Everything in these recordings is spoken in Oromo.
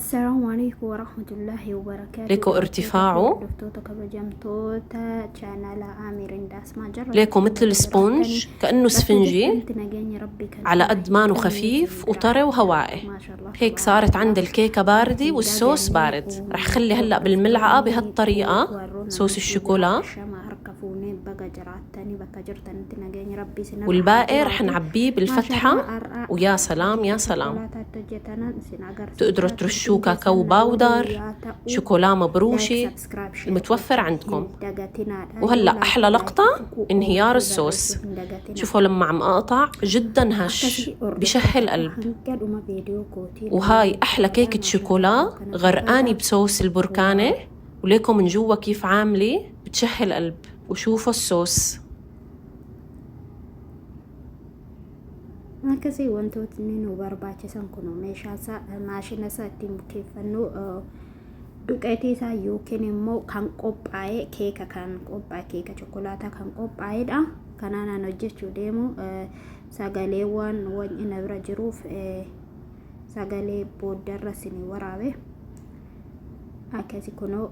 السلام عليكم ورحمة الله وبركاته. ليكو ارتفاعه ليكو مثل السبونج كأنه سفنجي على قد مانو خفيف وطري وهوائي. هيك صارت عند الكيكة باردة والصوص بارد. رح خلي هلأ بالملعقة بهالطريقة صوص الشوكولا، والباقي رح نعبيه بالفتحة. ويا سلام يا سلام، تقدروا ترشوه كاكاو باودر، شوكولا مبروشة، المتوفر عندكم. وهلأ أحلى لقطة انهيار الصوص. شوفوا لما عم أقطع جدا هش بشهي القلب. وهاي أحلى كيكة شوكولا غرقاني بصوص البركانة، وليكم من جوا كيف عاملة بتشهي القلب. وشوفوا الصوص akkasii wantootni nu barbaachisan kun maashina isaa ittiin bukeeffannu duqeetii isaa yookiin immoo kan qophaa'e keeka keeka chokolaataa kan qophaa'edha. Kanaan hojjechuu deemu sagaleewwan wanni bira jiruuf sagalee booddarra isin waraabe akkasii kunoo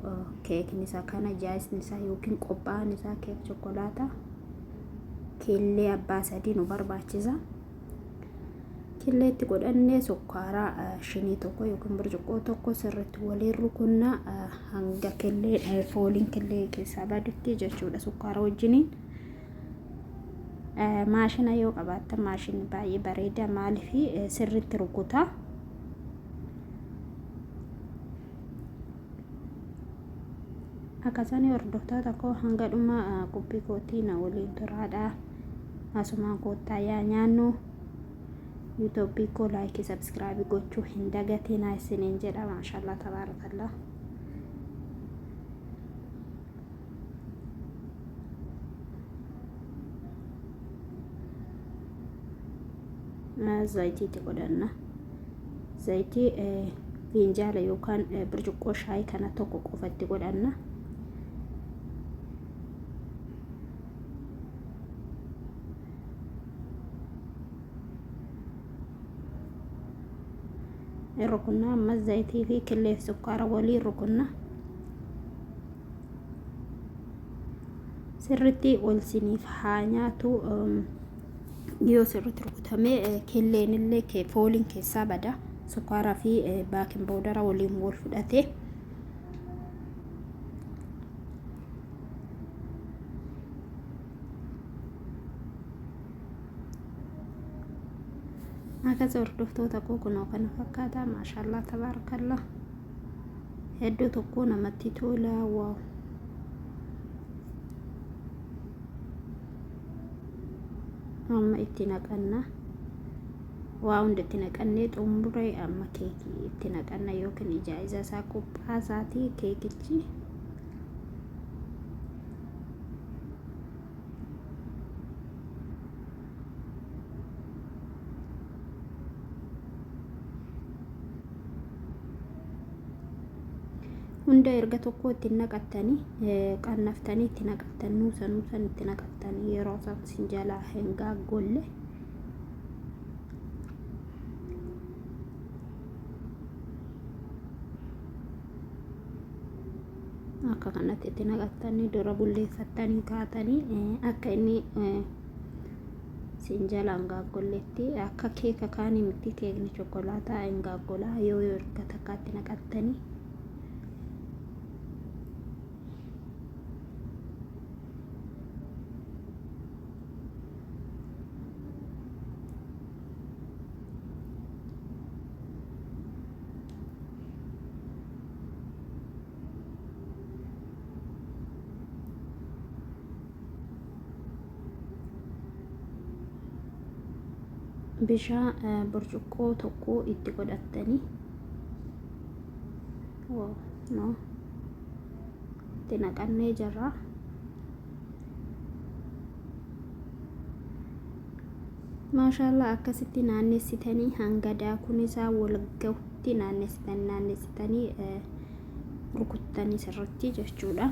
keekni isaa kana jaayisni isaa yookiin qophaa'an isaa keeka chokolaataa killee abbaa sadii nu barbaachisa. Killeetti godhannee sukkaaraa shinii tokko yookiin burcuqqoo tokko sirriitti waliin rukunna hanga killee fooliin killee keessaa badutti jechuudha. Sukkaara wajjiniin maashina yoo qabaattan maashinni baay'ee bareeda maaliif sirriitti rukuta. Akkasanii hordoftoota koo hanga dhuma qophii kootii na waliin turaadha. Asumaan koottaa yaa nyaannu. YouTube ko like subscribe gochuu hin dagatinaa isiniin jedha. Maashaallah tabaarakallah. Zayitiitti godhanna. Zayitii finjaala yookaan burcuqqoo shaayii kana tokko qofatti godhanna. rukunna amma zayitii fi killee sukkaara waliin rukunna sirriitti ol siniif haa nyaatu. Yoo sirriitti rukutamee killeen illee fooliin keessaa bada. Sukkaaraa fi baakin boodara waliin wal fudhate. Akkasii hordoftoota koo kunoo kana fakkaata. Maashaallah tabaarakallah. Hedduu tokko namatti tola. Waaw. Amma itti naqanna. Waa hunda itti naqannee xumuree amma keekii itti naqanna yookiin ijaa'iza isaa qophaasaati keekichi. Hunda erga tokko itti naqattanii qannaftanii itti naqattan nuusan itti naqattanii yeroo isaan sinjaalaa hin gaaggolle akka kanatti itti naqattanii dura bulleeffattanii kaatanii akka inni sinjaalaa hin gaaggolletti akka keeka kaanii miti keekni chokolaataa hin gaaggolaa yoo erga takkaatti naqattanii. Bishaan burcuqqoo tokko itti godhattanii itti naqannee jirra. Maashaallah akkasitti naannessitanii hanga daakuun isaa wal gahutti naannessitanii rukuttanii sirriitti jechuudha.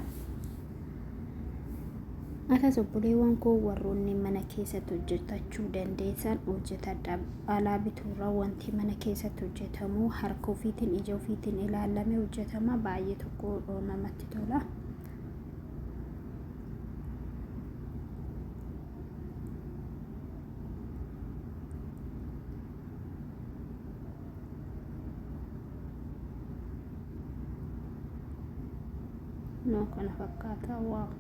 Akkas obboleewwan koo warroonni mana keessatti hojjetachuu dandeessan hojjetadha. Alaa bituurra wanti mana keessatti hojjetamu harka ofiitiin ija ofiitiin ilaalamee hojjetama. Baay'ee tokko namatti tola. No kana fakkaata. Waaw.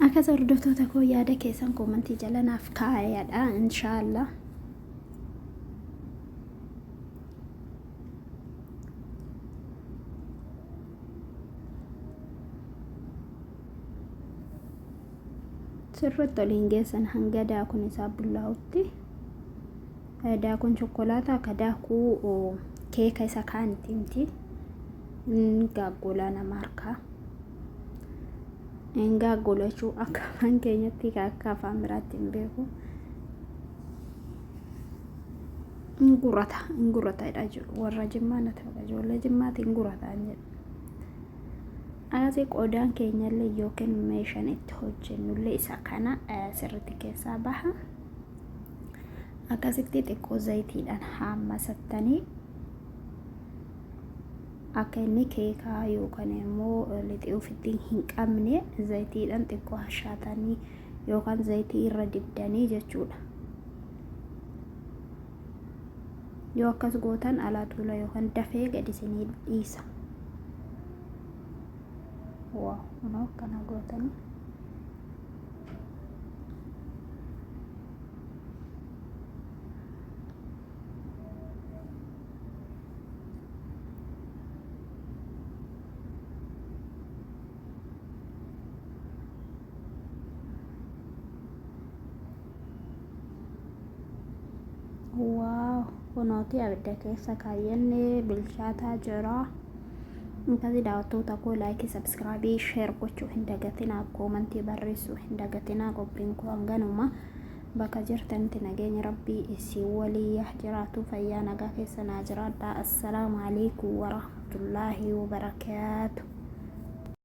Akkas hordoftoota koo yaada keessan komentii jala naaf kaa'aadha inshaallah. Sirriitti waliin geessan hanga daakuun isaa bullaa'utti. Daakuun chokkolaataa akka daakuu keeka isa kaanitti miti. Gaaggola nama harkaa. Gaggolachuu akka afaan keenyatti akka afaan biraatti hin beeku. Ingurataadha jiru warra Jimmaa natti fakkaata. Ijoollee Jimmaatti ingurataan jedhu. Akkasii qodaan keenyallee yookiin meeshaan itti hojjennullee isa kana sirriitti keessaa baha. Akkasitti xiqqoo zayitiidhaan haammasattanii akka inni keekaa yookaan immoo lixee ofitti hin qabne zayitiidhaan xiqqoo hashaatanii yookaan zayitii irra dibdanii jechuudha. Yoo akkas gootan alaa tuula yookaan dafee gadi isinii dhiisa. Waaw, kana gootanii. Waaw, kunooti abidda keessa kaayyannee bilchaataa jira. Akkasii daawwattoota koo laayikii, sabskiraabii, sheer gochuu hin dagatinaa, koomentii barreessuu hin dagatinaa. Qophiin koo hanganuma. Bakka jirtanitti nageenya rabbii isii walii jiraatu. Fayyaa nagaa keessa naa jiraadha. Assalaamu alaikum warahmatullaahi wabarakaatuh.